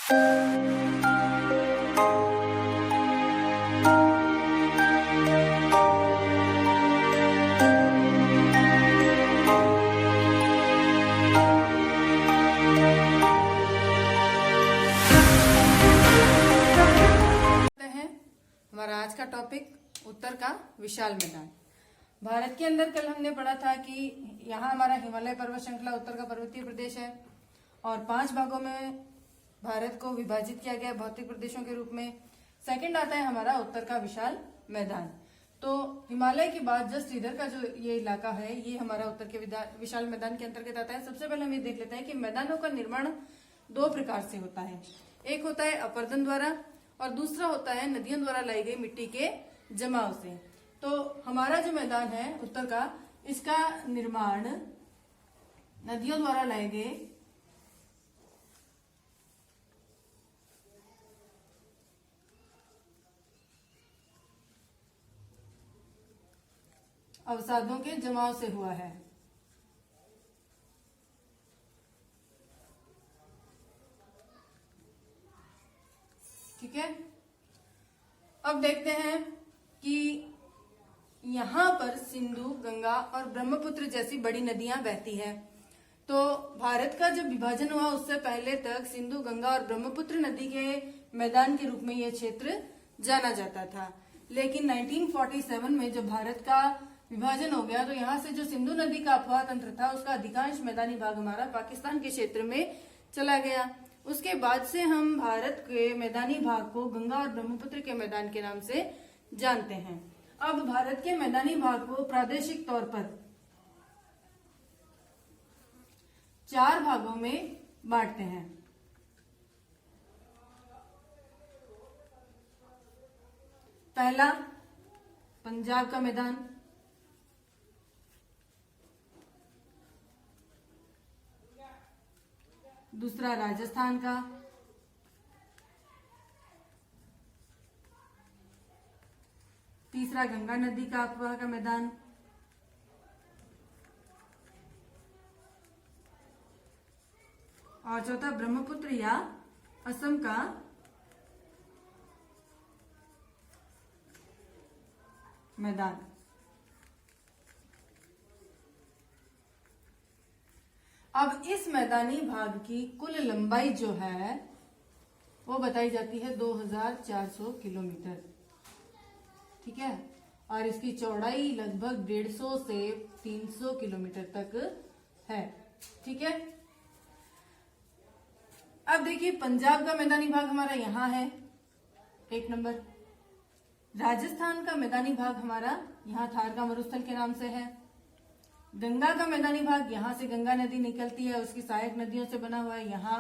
हमारा आज का टॉपिक उत्तर का विशाल मैदान। भारत के अंदर कल हमने पढ़ा था कि यहाँ हमारा हिमालय पर्वत श्रृंखला उत्तर का पर्वतीय प्रदेश है और 5 भागों में भारत को विभाजित किया गया भौतिक प्रदेशों के रूप में। सेकंड आता है हमारा उत्तर का विशाल मैदान। तो हिमालय के बाद जस्ट इधर का जो ये इलाका है ये हमारा उत्तर के विशाल मैदान के अंतर्गत आता है। सबसे पहले हम ये देख लेते हैं कि मैदानों का निर्माण 2 प्रकार से होता है। एक होता है अपरदन द्वारा और दूसरा होता है नदियों द्वारा लाई गई मिट्टी के जमाव से। तो हमारा जो मैदान है उत्तर का, इसका निर्माण नदियों द्वारा लाए गए अवसादों के जमाव से हुआ है। ठीक है, अब देखते हैं कि यहाँ पर सिंधु, गंगा और ब्रह्मपुत्र जैसी बड़ी नदियां बहती है। तो भारत का जब विभाजन हुआ उससे पहले तक सिंधु, गंगा और ब्रह्मपुत्र नदी के मैदान के रूप में यह क्षेत्र जाना जाता था। लेकिन 1947 में जब भारत का विभाजन हो गया तो यहाँ से जो सिंधु नदी का अफवाह तंत्र था उसका अधिकांश मैदानी भाग हमारा पाकिस्तान के क्षेत्र में चला गया। उसके बाद से हम भारत के मैदानी भाग को गंगा और ब्रह्मपुत्र के मैदान के नाम से जानते हैं। अब भारत के मैदानी भाग को प्रादेशिक तौर पर 4 भागों में बांटते हैं। पहला पंजाब का मैदान, दूसरा राजस्थान का, तीसरा गंगा नदी का अफवाह का मैदान, और चौथा ब्रह्मपुत्र या असम का मैदान। अब इस मैदानी भाग की कुल लंबाई जो है वो बताई जाती है 2400 किलोमीटर। ठीक है, और इसकी चौड़ाई लगभग 150 से 300 किलोमीटर तक है। ठीक है, अब देखिए पंजाब का मैदानी भाग हमारा यहाँ है 1 नंबर। राजस्थान का मैदानी भाग हमारा यहाँ थार का मरुस्थल के नाम से है। गंगा का मैदानी भाग यहाँ से गंगा नदी निकलती है, उसकी सहायक नदियों से बना हुआ है यहाँ।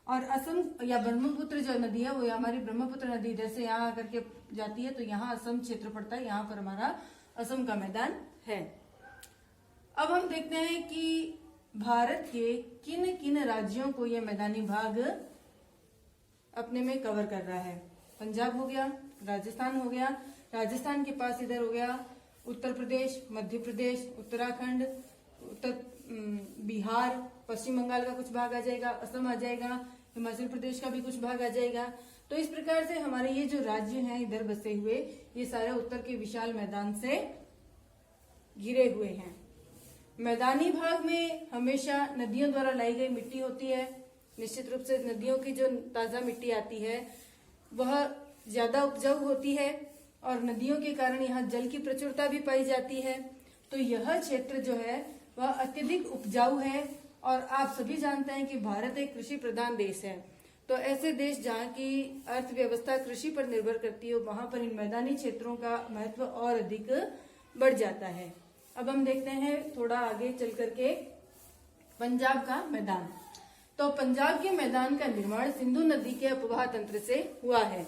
और असम या ब्रह्मपुत्र जो नदी है वो हमारी ब्रह्मपुत्र नदी इधर से यहाँ आकर के जाती है, तो यहाँ असम क्षेत्र पड़ता है, यहाँ पर हमारा असम का मैदान है। अब हम देखते हैं कि भारत के किन किन राज्यों को यह मैदानी भाग अपने में कवर कर रहा है। पंजाब हो गया, राजस्थान हो गया, राजस्थान के पास इधर हो गया उत्तर प्रदेश, मध्य प्रदेश, उत्तराखंड, बिहार, पश्चिम बंगाल का कुछ भाग आ जाएगा, असम आ जाएगा, हिमाचल प्रदेश का भी कुछ भाग आ जाएगा। तो इस प्रकार से हमारे ये जो राज्य हैं इधर बसे हुए ये सारे उत्तर के विशाल मैदान से घिरे हुए हैं। मैदानी भाग में हमेशा नदियों द्वारा लाई गई मिट्टी होती है। निश्चित रूप से नदियों की जो ताजा मिट्टी आती है वह ज्यादा उपजाऊ होती है और नदियों के कारण यहाँ जल की प्रचुरता भी पाई जाती है। तो यह क्षेत्र जो है वह अत्यधिक उपजाऊ है और आप सभी जानते हैं कि भारत एक कृषि प्रधान देश है। तो ऐसे देश जहाँ की अर्थव्यवस्था कृषि पर निर्भर करती है वहां पर इन मैदानी क्षेत्रों का महत्व और अधिक बढ़ जाता है। अब हम देखते हैं थोड़ा आगे चल करके पंजाब का मैदान। तो पंजाब के मैदान का निर्माण सिंधु नदी के अपवाह तंत्र से हुआ है।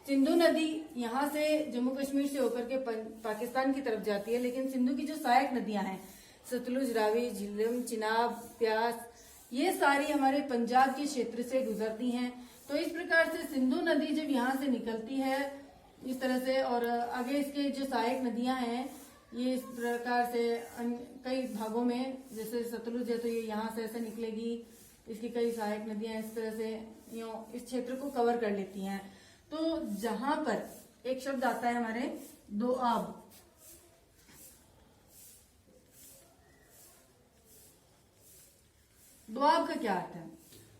सिंधु नदी यहाँ से जम्मू कश्मीर से होकर के पाकिस्तान की तरफ जाती है, लेकिन सिंधु की जो सहायक नदियां हैं सतलुज, रावी, झीलम, चिनाब, प्यास, ये सारी हमारे पंजाब के क्षेत्र से गुजरती हैं। तो इस प्रकार से सिंधु नदी जब यहाँ से निकलती है इस तरह से और आगे इसके जो सहायक नदियां हैं ये इस प्रकार से कई भागों में, जैसे सतलुज है तो ये यहाँ से ऐसे निकलेगी, इसकी कई सहायक नदियां इस तरह से यूं इस क्षेत्र को कवर कर लेती हैं। तो जहां पर एक शब्द आता है हमारे दोआब, दोआब का क्या अर्थ है?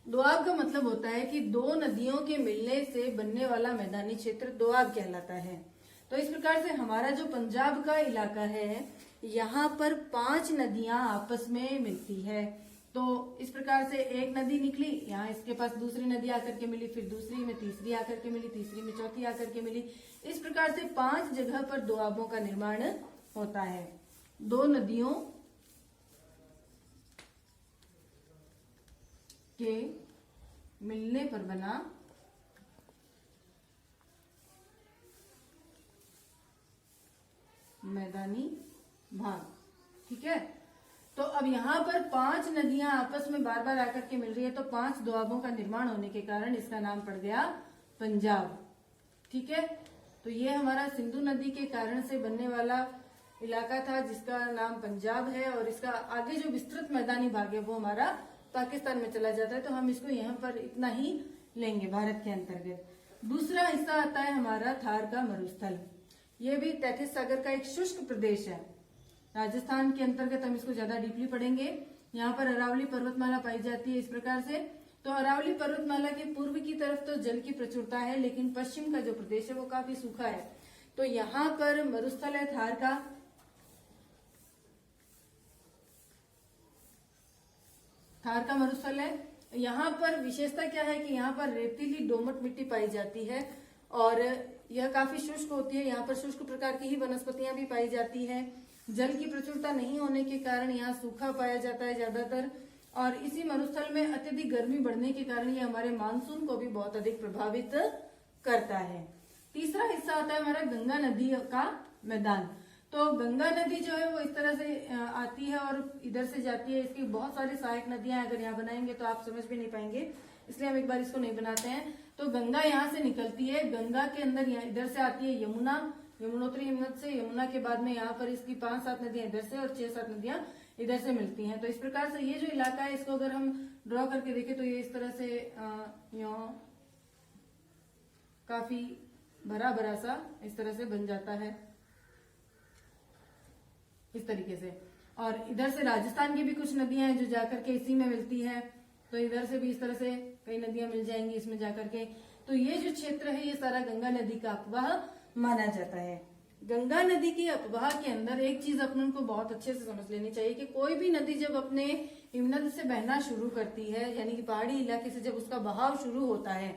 दोआब का मतलब होता है कि दो नदियों के मिलने से बनने वाला मैदानी क्षेत्र दोआब कहलाता है। तो इस प्रकार से हमारा जो पंजाब का इलाका है, यहाँ पर 5 नदियां आपस में मिलती है। तो इस प्रकार से एक नदी निकली, यहाँ इसके पास दूसरी नदी आकर के मिली, फिर दूसरी में तीसरी आकर के मिली, तीसरी में चौथी आकर के मिली। इस प्रकार से 5 जगह पर दोआबों का निर्माण होता है। दो नदियों के मिलने पर बना मैदानी भाग। ठीक है, तो अब यहाँ पर 5 नदियां आपस में बार बार आकर के मिल रही है, तो 5 दोआबों का निर्माण होने के कारण इसका नाम पड़ गया पंजाब। ठीक है, तो ये हमारा सिंधु नदी के कारण से बनने वाला इलाका था जिसका नाम पंजाब है, और इसका आगे जो विस्तृत मैदानी भाग है वो हमारा पाकिस्तान में चला जाता है। तो हम इसको यहाँ पर इतना ही लेंगे भारत के अंतर्गत। दूसरा हिस्सा आता है हमारा थार का मरुस्थल। ये भी तैथिस सागर का एक शुष्क प्रदेश है, राजस्थान के अंतर्गत। हम इसको ज्यादा डीपली पढ़ेंगे। यहाँ पर अरावली पर्वतमाला पाई जाती है इस प्रकार से। तो अरावली पर्वतमाला के पूर्व की तरफ तो जल की प्रचुरता है, लेकिन पश्चिम का जो प्रदेश है वो काफी सूखा है। तो यहाँ पर मरुस्थल है थार का। थार का मरुस्थल है। यहाँ पर विशेषता क्या है कि यहाँ पर रेतीली दोमट मिट्टी पाई जाती है और यह काफी शुष्क होती है। यहाँ पर शुष्क प्रकार की ही वनस्पतियां भी पाई जाती है। जल की प्रचुरता नहीं होने के कारण यहाँ सूखा पाया जाता है ज्यादातर, और इसी मरुस्थल में अत्यधिक गर्मी बढ़ने के कारण ये हमारे मानसून को भी बहुत अधिक प्रभावित करता है। तीसरा हिस्सा आता है हमारा गंगा नदी का मैदान। तो गंगा नदी जो है वो इस तरह से आती है और इधर से जाती है। इसकी बहुत सारी सहायक नदियां अगर यहाँ बनाएंगे तो आप समझ भी नहीं पाएंगे, इसलिए हम एक बार इसको नहीं बनाते हैं। तो गंगा यहाँ से निकलती है, गंगा के अंदर यहाँ इधर से आती है यमुना, यमुनोत्री हिमनद से। यमुना के बाद में यहाँ पर इसकी 5-7 नदियां इधर से और 6-7 नदियां इधर से मिलती हैं। तो इस प्रकार से ये जो इलाका है इसको अगर हम ड्रॉ करके देखें तो ये इस तरह से काफी भरा भरा सा इस तरह से बन जाता है, इस तरीके से। और इधर से राजस्थान की भी कुछ नदियां हैं जो जाकर के इसी में मिलती है। तो इधर से भी इस तरह से कई नदियां मिल जाएंगी इसमें जाकर के। तो ये जो क्षेत्र है ये सारा गंगा नदी का अपवाह माना जाता है। गंगा नदी की अपवाह के अंदर एक चीज अपन को बहुत अच्छे से समझ लेनी चाहिए कि कोई भी नदी जब अपने हिमनद से बहना शुरू करती है, यानी कि पहाड़ी इलाके से जब उसका बहाव शुरू होता है,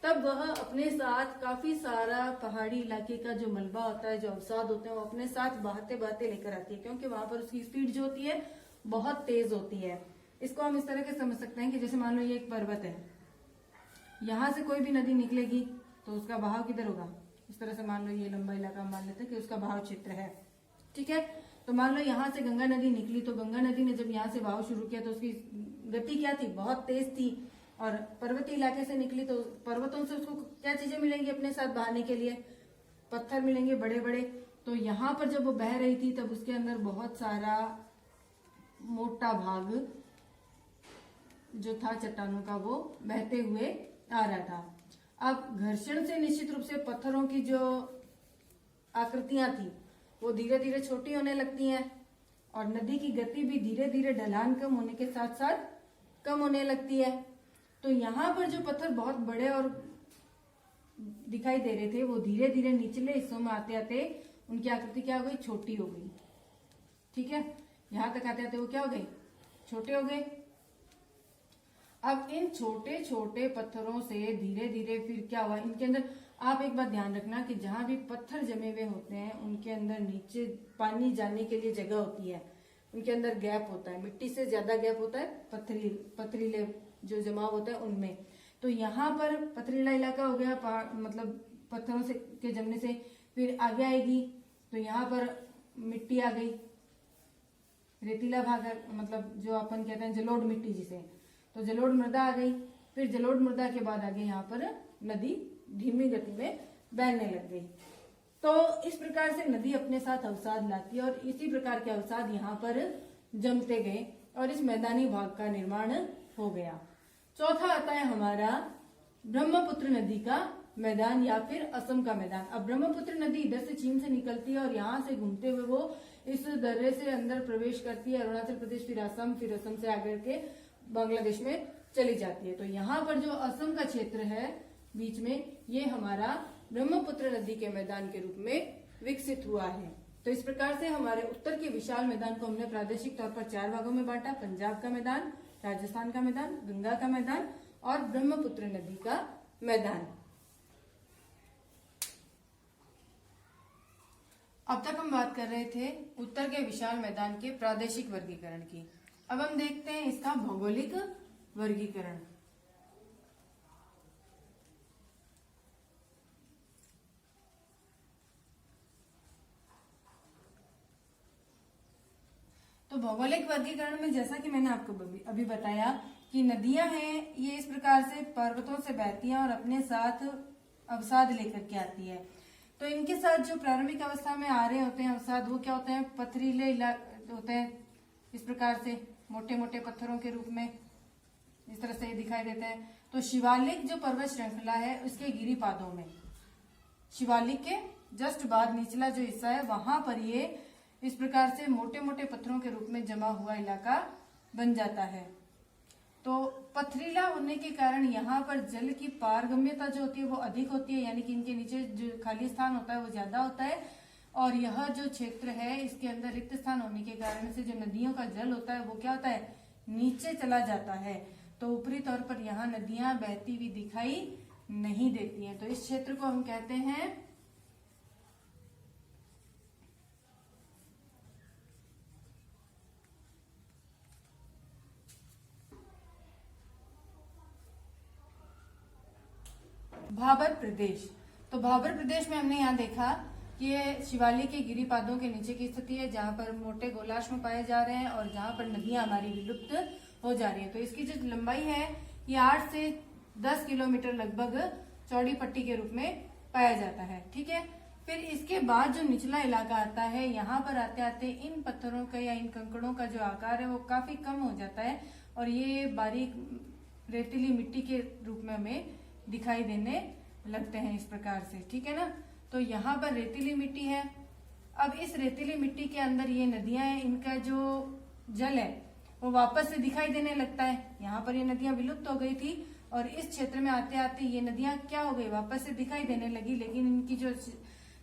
तब वह अपने साथ काफी सारा पहाड़ी इलाके का जो मलबा होता है, जो अवसाद होते हैं, वो अपने साथ बहाते बहाते लेकर आती है, क्योंकि वहां पर उसकी स्पीड जो होती है बहुत तेज होती है। इसको हम इस तरह के समझ सकते हैं कि जैसे मान लो ये एक पर्वत है, यहाँ से कोई भी नदी निकलेगी तो उसका बहाव किधर होगा, इस तरह से मान लो ये लंबा इलाका मान लेते हैं कि उसका बहाव क्षेत्र है। ठीक है, तो मान लो यहाँ से गंगा नदी निकली, तो गंगा नदी ने जब यहाँ से बहाव शुरू किया तो उसकी गति क्या थी, बहुत तेज थी। और पर्वतीय इलाके से निकली तो पर्वतों से उसको क्या चीजें मिलेंगी अपने साथ बहाने के लिए, पत्थर मिलेंगे बड़े बड़े। तो यहाँ पर जब वो बह रही थी तब उसके अंदर बहुत सारा मोटा भाग जो था चट्टानों का वो बहते हुए आ रहा था। अब घर्षण से निश्चित रूप से पत्थरों की जो आकृतियां थी वो धीरे धीरे छोटी होने लगती हैं और नदी की गति भी धीरे धीरे ढलान कम होने के साथ साथ कम होने लगती है। तो यहाँ पर जो पत्थर बहुत बड़े और दिखाई दे रहे थे वो धीरे धीरे निचले हिस्सों में आते आते उनकी आकृति क्या हो गई, छोटी हो गई। ठीक है, यहाँ तक आते आते वो क्या हो गए, छोटे हो गए। अब इन छोटे छोटे पत्थरों से धीरे धीरे फिर क्या हुआ, इनके अंदर आप एक बात ध्यान रखना कि जहां भी पत्थर जमे हुए होते हैं उनके अंदर नीचे पानी जाने के लिए जगह होती है, उनके अंदर गैप होता है, मिट्टी से ज्यादा गैप होता है पथरीले जो जमाव होता है उनमें। तो यहाँ पर पथरीला इलाका हो गया, मतलब पत्थरों से के जमने से फिर आगे आएगी तो यहाँ पर मिट्टी आ गई, रेतीला भाग, मतलब जो अपन कहते हैं जलोढ़ मिट्टी जिसे, तो जलोढ़ मृदा आ गई। फिर जलोढ़ मृदा के बाद आगे यहाँ पर नदी धीमी गति में बहने लग गई। तो इस प्रकार से नदी अपने साथ अवसाद लाती है और इसी प्रकार के अवसाद यहाँ पर जमते गए और इस मैदानी भाग का निर्माण हो गया। चौथा आता है हमारा ब्रह्मपुत्र नदी का मैदान या फिर असम का मैदान। अब ब्रह्मपुत्र नदी इधर से चीन से निकलती है और यहाँ से घूमते हुए वो इस दर्रे से अंदर प्रवेश करती है, अरुणाचल प्रदेश, फिर असम से आगे के बांग्लादेश में चली जाती है। तो यहाँ पर जो असम का क्षेत्र है बीच में, ये हमारा ब्रह्मपुत्र नदी के मैदान के रूप में विकसित हुआ है। तो इस प्रकार से हमारे उत्तर के विशाल मैदान को हमने प्रादेशिक तौर पर 4 भागों में बांटा। पंजाब का मैदान, राजस्थान का मैदान, गंगा का मैदान और ब्रह्मपुत्र नदी का मैदान। अब तक हम बात कर रहे थे उत्तर के विशाल मैदान के प्रादेशिक वर्गीकरण की। अब हम देखते हैं इसका भौगोलिक वर्गीकरण। तो भौगोलिक वर्गीकरण में जैसा कि मैंने आपको अभी बताया कि नदियां हैं, ये इस प्रकार से पर्वतों से बहती हैं और अपने साथ अवसाद लेकर के आती है। तो इनके साथ जो प्रारंभिक अवस्था में आ रहे होते हैं अवसाद, वो क्या होते हैं, पथरीले होते हैं, इस प्रकार से मोटे मोटे पत्थरों के रूप में इस तरह से दिखाई देते हैं। तो शिवालिक जो पर्वत श्रृंखला है उसके गिरिपादों में, शिवालिक के जस्ट बाद निचला जो हिस्सा है वहां पर ये इस प्रकार से मोटे मोटे पत्थरों के रूप में जमा हुआ इलाका बन जाता है। तो पथरीला होने के कारण यहाँ पर जल की पारगम्यता जो होती है वो अधिक होती है, यानी कि इनके नीचे जो खाली स्थान होता है वो ज्यादा होता है। और यह जो क्षेत्र है इसके अंदर रिक्त स्थान होने के कारण से जो नदियों का जल होता है वो क्या होता है, नीचे चला जाता है। तो ऊपरी तौर पर यहाँ नदियां बहती हुई दिखाई नहीं देती हैं। तो इस क्षेत्र को हम कहते हैं भाबर प्रदेश। तो भाबर प्रदेश में हमने यहाँ देखा कि ये शिवालिक के गिरिपादों के नीचे की स्थिति है, जहाँ पर मोटे गोलाश्म पाए जा रहे हैं और जहाँ पर नदियां हमारी विलुप्त हो जा रही है। तो इसकी जो लंबाई है ये 8 से 10 किलोमीटर लगभग चौड़ी पट्टी के रूप में पाया जाता है। ठीक है, फिर इसके बाद जो निचला इलाका आता है, यहाँ पर आते आते इन पत्थरों का या इन कंकड़ों का जो आकार है वो काफी कम हो जाता है और ये बारीक रेतीली मिट्टी के रूप में हमें दिखाई देने लगते हैं इस प्रकार से। ठीक है ना, तो यहाँ पर रेतीली मिट्टी है। अब इस रेतीली मिट्टी के अंदर ये नदियां हैं, इनका जो जल है वो वापस से दिखाई देने लगता है। यहाँ पर ये नदियां विलुप्त हो गई थी और इस क्षेत्र में आते आते ये नदियां क्या हो गई, वापस से दिखाई देने लगी, लेकिन इनकी जो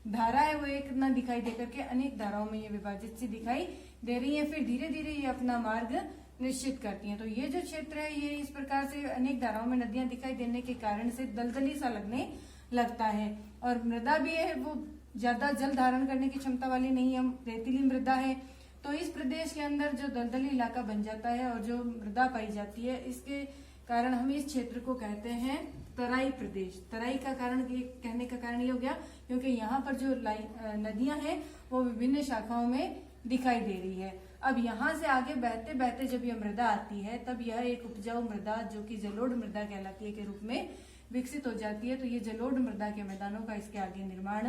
धारा है वो एक न दिखाई देकर के अनेक धाराओं में ये विभाजित सी दिखाई दे रही है। फिर धीरे धीरे ये अपना मार्ग निश्चित करती हैं। तो ये जो क्षेत्र है ये इस प्रकार से अनेक धाराओं में नदियां दिखाई देने के कारण से दलदली सा लगने लगता है और मृदा भी है वो ज्यादा जल धारण करने की क्षमता वाली नहीं है, रेतीली मृदा है। तो इस प्रदेश के अंदर जो दलदली इलाका बन जाता है और जो मृदा पाई जाती है, इसके कारण हम इस क्षेत्र को कहते हैं तराई प्रदेश। तराई का कारण कहने का कारण ये हो गया क्योंकि यहाँ पर जो नदियां हैं वो विभिन्न शाखाओं में दिखाई दे रही है। अब यहाँ से आगे बहते बहते जब यह मृदा आती है तब यह एक उपजाऊ मृदा जो कि जलोढ़ मृदा कहलाती है के रूप में विकसित हो जाती है। तो ये जलोढ़ मृदा के मैदानों का इसके आगे निर्माण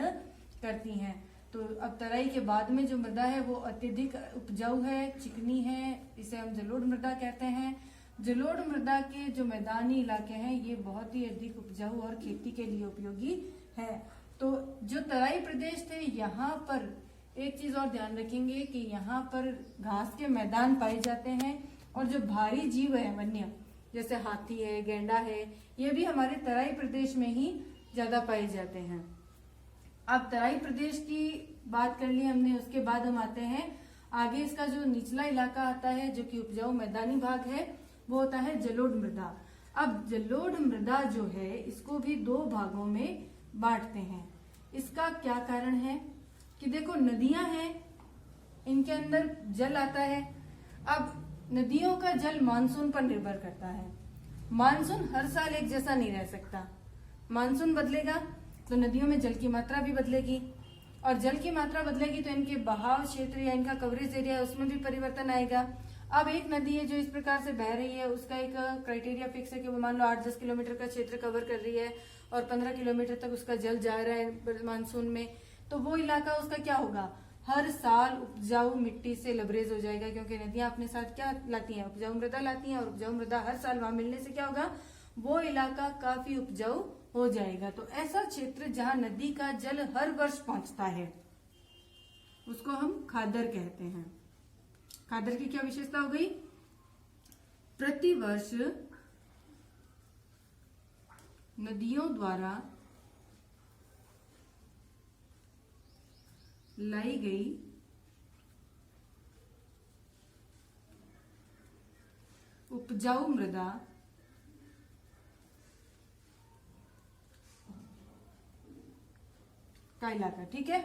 करती हैं। तो अब तराई के बाद में जो मृदा है वो अत्यधिक उपजाऊ है, चिकनी है, इसे हम जलोढ़ मृदा कहते हैं। जलोढ़ मृदा के जो मैदानी इलाके हैं ये बहुत ही अधिक उपजाऊ और खेती के लिए उपयोगी है। तो जो तराई प्रदेश थे यहाँ पर एक चीज और ध्यान रखेंगे कि यहाँ पर घास के मैदान पाए जाते हैं और जो भारी जीव है वन्य जैसे हाथी है, गेंडा है, ये भी हमारे तराई प्रदेश में ही ज्यादा पाए जाते हैं। अब तराई प्रदेश की बात कर ली हमने, उसके बाद हम आते हैं आगे इसका जो निचला इलाका आता है जो कि उपजाऊ मैदानी भाग है वो होता है जलोढ़ मृदा। अब जलोढ़ मृदा जो है इसको भी 2 भागों में बांटते हैं। इसका क्या कारण है कि देखो नदियां हैं, इनके अंदर जल आता है। अब नदियों का जल मानसून पर निर्भर करता है। मानसून हर साल एक जैसा नहीं रह सकता। मानसून बदलेगा तो नदियों में जल की मात्रा भी बदलेगी और जल की मात्रा बदलेगी तो इनके बहाव क्षेत्र या इनका कवरेज एरिया उसमें भी परिवर्तन आएगा। अब एक नदी है जो इस प्रकार से बह रही है, उसका एक क्राइटेरिया फिक्स है कि वो मान लो 8-10 किलोमीटर का क्षेत्र कवर कर रही है और 15 किलोमीटर तक उसका जल जा रहा है मानसून में, तो वो इलाका उसका क्या होगा, हर साल उपजाऊ मिट्टी से लबरेज हो जाएगा, क्योंकि नदियां अपने साथ क्या लाती हैं, उपजाऊ मृदा लाती हैं, और उपजाऊ मृदा हर साल वहां मिलने से क्या होगा, वो इलाका काफी उपजाऊ हो जाएगा। तो ऐसा क्षेत्र जहां नदी का जल हर वर्ष पहुंचता है उसको हम खादर कहते हैं। खादर की क्या विशेषता हो गई, प्रति वर्ष नदियों द्वारा लाई गई उपजाऊ मृदा का इलाका। ठीक है,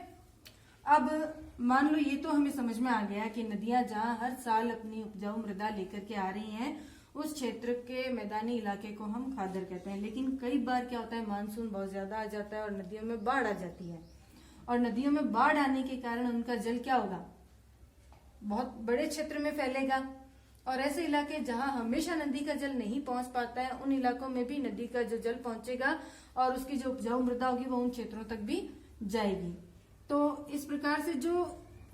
अब मान लो ये तो हमें समझ में आ गया कि नदियां जहां हर साल अपनी उपजाऊ मृदा लेकर के आ रही हैं उस क्षेत्र के मैदानी इलाके को हम खादर कहते हैं। लेकिन कई बार क्या होता है, मानसून बहुत ज्यादा आ जाता है और नदियों में बाढ़ आ जाती है, और नदियों में बाढ़ आने के कारण उनका जल क्या होगा, बहुत बड़े क्षेत्र में फैलेगा। और ऐसे इलाके जहां हमेशा नदी का जल नहीं पहुंच पाता है उन इलाकों में भी नदी का जो जल पहुंचेगा और उसकी जो उपजाऊ मृदा होगी वो उन क्षेत्रों तक भी जाएगी। तो इस प्रकार से जो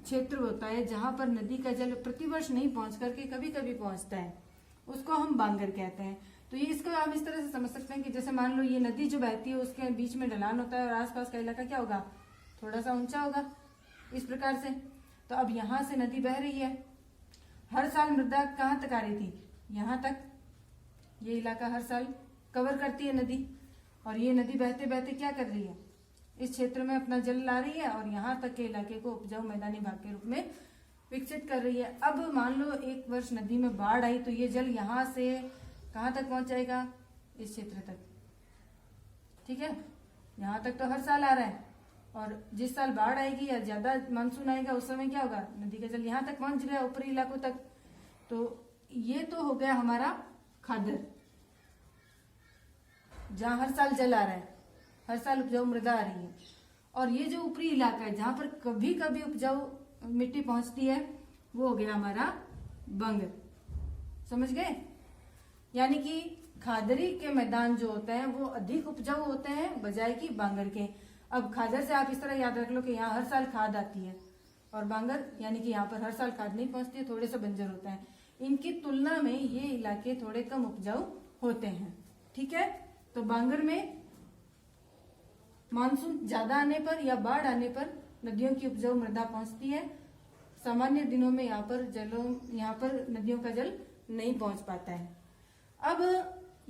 क्षेत्र होता है जहां पर नदी का जल प्रतिवर्ष नहीं पहुंच करके कभी कभी पहुंचता है उसको हम बांगर कहते हैं। तो ये इसको हम इस तरह से समझ सकते हैं कि जैसे मान लो ये नदी जो बहती है उसके बीच में ढलान होता है और आसपास का इलाका क्या होगा, थोड़ा सा ऊंचा होगा, इस प्रकार से। तो अब यहाँ से नदी बह रही है, हर साल मृदा कहाँ तक आ रही थी, यहाँ तक, ये इलाका हर साल कवर करती है नदी, और ये नदी बहते बहते क्या कर रही है, इस क्षेत्र में अपना जल ला रही है और यहाँ तक के इलाके को उपजाऊ मैदानी भाग के रूप में विकसित कर रही है। अब मान लो एक वर्ष नदी में बाढ़ आई तो ये जल यहाँ से कहाँ तक पहुंच जाएगा, इस क्षेत्र तक। ठीक है, यहाँ तक तो हर साल आ रहा है, और जिस साल बाढ़ आएगी या ज्यादा मानसून आएगा उस समय क्या होगा, नदी का जल यहाँ तक पहुंच गया ऊपरी इलाकों तक। तो ये तो हो गया हमारा खादर, जहां हर साल जल आ रहा है, हर साल उपजाऊ मृदा आ रही है। और ये जो ऊपरी इलाका है जहां पर कभी कभी उपजाऊ मिट्टी पहुंचती है वो हो गया हमारा बांगर। समझ गए, यानी कि खादरी के मैदान जो होते हैं वो अधिक उपजाऊ होते हैं बजाय कि बांगर के। अब खादर से आप इस तरह याद रख लो कि यहाँ हर साल खाद आती है, और बांगर यानी कि यहाँ पर हर साल खाद नहीं पहुंचती है, थोड़े से बंजर होता है। इनकी तुलना में ये इलाके थोड़े कम उपजाऊ होते हैं। ठीक है, तो बांगर में मानसून ज्यादा आने पर या बाढ़ आने पर नदियों की उपजाऊ मृदा पहुंचती है, सामान्य दिनों में यहाँ पर नदियों का जल नहीं पहुंच पाता है। अब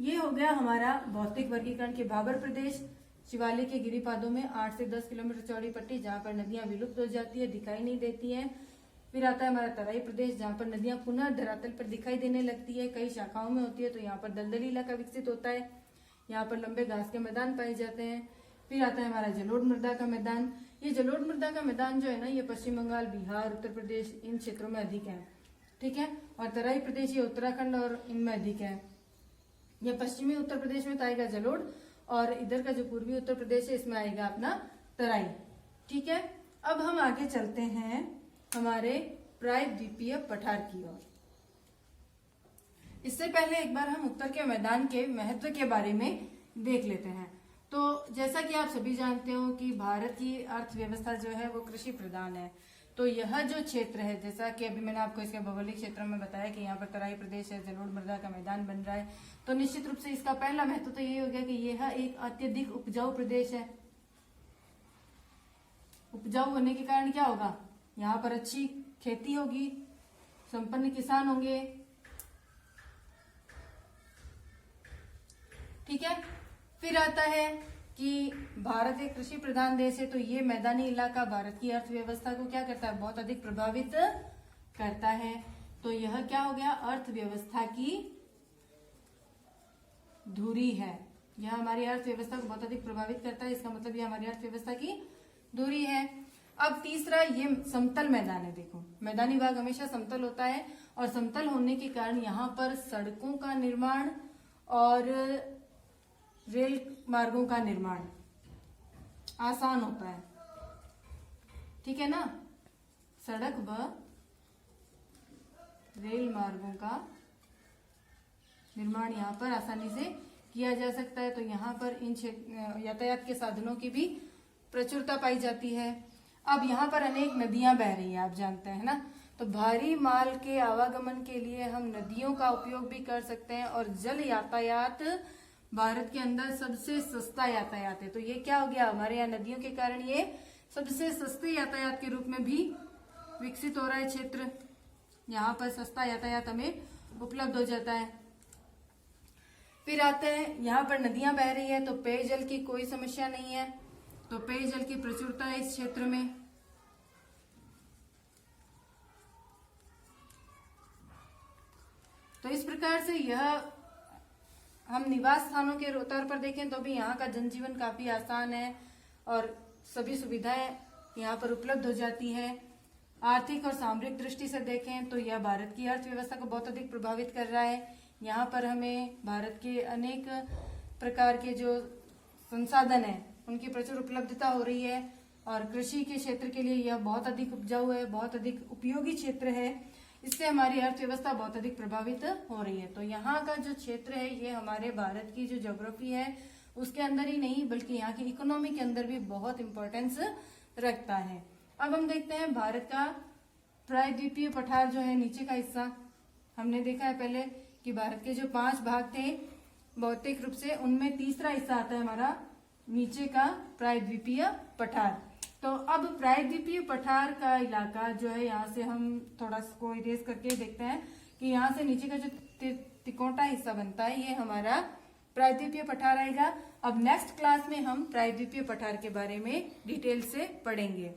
ये हो गया हमारा भौतिक वर्गीकरण के भाबर प्रदेश, शिवालिक के गिरिपादों में 8 से 10 किलोमीटर चौड़ी पट्टी जहाँ पर नदियां विलुप्त हो जाती है, दिखाई नहीं देती हैं। फिर आता है हमारा तराई प्रदेश जहाँ पर नदियां पुनः धरातल पर दिखाई देने लगती है, कई शाखाओं में होती है, तो यहाँ पर दलदली इलाका विकसित होता है, यहाँ पर लंबे घास के मैदान पाए जाते हैं। फिर आता है हमारा जलोढ़ मृदा का मैदान। ये जलोढ़ मृदा का मैदान जो है ना ये पश्चिम बंगाल, बिहार, उत्तर प्रदेश इन क्षेत्रों में अधिक है। ठीक है, और तराई प्रदेश ये उत्तराखंड और इनमें अधिक है। ये पश्चिमी उत्तर प्रदेश में तो आएगा जलोढ़, और इधर का जो पूर्वी उत्तर प्रदेश है इसमें आएगा अपना तराई। ठीक है, अब हम आगे चलते हैं हमारे प्रायद्वीपीय पठार की ओर। इससे पहले एक बार हम उत्तर के मैदान के महत्व के बारे में देख लेते हैं। तो जैसा कि आप सभी जानते हो कि भारत की अर्थव्यवस्था जो है वो कृषि प्रधान है। तो यह जो क्षेत्र है, जैसा कि अभी मैंने आपको इसके भौगोलिक क्षेत्रों में बताया कि यहाँ पर तराई प्रदेश है, जलोढ़ मृदा का मैदान बन रहा है, तो निश्चित रूप से इसका पहला महत्व तो ये हो गया कि यह एक अत्यधिक उपजाऊ प्रदेश है। उपजाऊ होने के कारण क्या होगा, यहाँ पर अच्छी खेती होगी, संपन्न किसान होंगे। ठीक है, फिर आता है कि भारत एक कृषि प्रधान देश है, तो ये मैदानी इलाका भारत की अर्थव्यवस्था को क्या करता है, बहुत अधिक प्रभावित करता है। तो यह क्या हो गया, अर्थव्यवस्था की धुरी है। यह हमारी अर्थव्यवस्था को बहुत अधिक प्रभावित करता है, इसका मतलब यह हमारी अर्थव्यवस्था की धुरी है। अब तीसरा ये समतल मैदान है। देखो, मैदानी भाग हमेशा समतल होता है, और समतल होने के कारण यहाँ पर सड़कों का निर्माण और रेल मार्गों का निर्माण आसान होता है। ठीक है ना, सड़क व रेल मार्गों का निर्माण यहाँ पर आसानी से किया जा सकता है। तो यहाँ पर इन यातायात के साधनों की भी प्रचुरता पाई जाती है। अब यहाँ पर अनेक नदियां बह रही हैं, आप जानते हैं ना। तो भारी माल के आवागमन के लिए हम नदियों का उपयोग भी कर सकते हैं, और जल यातायात भारत के अंदर सबसे सस्ता यातायात है। तो ये क्या हो गया, हमारे यहाँ नदियों के कारण ये सबसे सस्ते यातायात के रूप में भी विकसित हो रहा है क्षेत्र। यहाँ पर सस्ता यातायात हमें उपलब्ध हो जाता है। फिर आते हैं, यहाँ पर नदियां बह रही है तो पेयजल की कोई समस्या नहीं है, तो पेयजल की प्रचुरता है इस क्षेत्र में। तो इस प्रकार से यह हम निवास स्थानों के तौर पर देखें तो भी यहाँ का जनजीवन काफी आसान है और सभी सुविधाएं यहाँ पर उपलब्ध हो जाती है। आर्थिक और सामरिक दृष्टि से देखें तो यह भारत की अर्थव्यवस्था को बहुत अधिक प्रभावित कर रहा है। यहाँ पर हमें भारत के अनेक प्रकार के जो संसाधन है उनकी प्रचुर उपलब्धता हो रही है, और कृषि के क्षेत्र के लिए यह बहुत अधिक उपजाऊ है, बहुत अधिक उपयोगी क्षेत्र है। इससे हमारी अर्थव्यवस्था बहुत अधिक प्रभावित हो रही है। तो यहाँ का जो क्षेत्र है ये हमारे भारत की जो ज्योग्राफी है उसके अंदर ही नहीं बल्कि यहाँ की इकोनॉमी के अंदर भी बहुत इंपॉर्टेंस रखता है। अब हम देखते हैं भारत का प्रायद्वीपीय पठार जो है, नीचे का हिस्सा। हमने देखा है पहले कि भारत के जो 5 भाग थे भौतिक रूप से, उनमें तीसरा हिस्सा आता है हमारा नीचे का प्रायद्वीपीय पठार। तो अब प्रायद्वीपीय पठार का इलाका जो है, यहाँ से हम थोड़ा इसको इरेज करके देखते हैं कि यहाँ से नीचे का जो तिकोटा हिस्सा बनता है ये हमारा प्रायद्वीपीय पठार आएगा। अब नेक्स्ट क्लास में हम प्रायद्वीपीय पठार के बारे में डिटेल से पढ़ेंगे।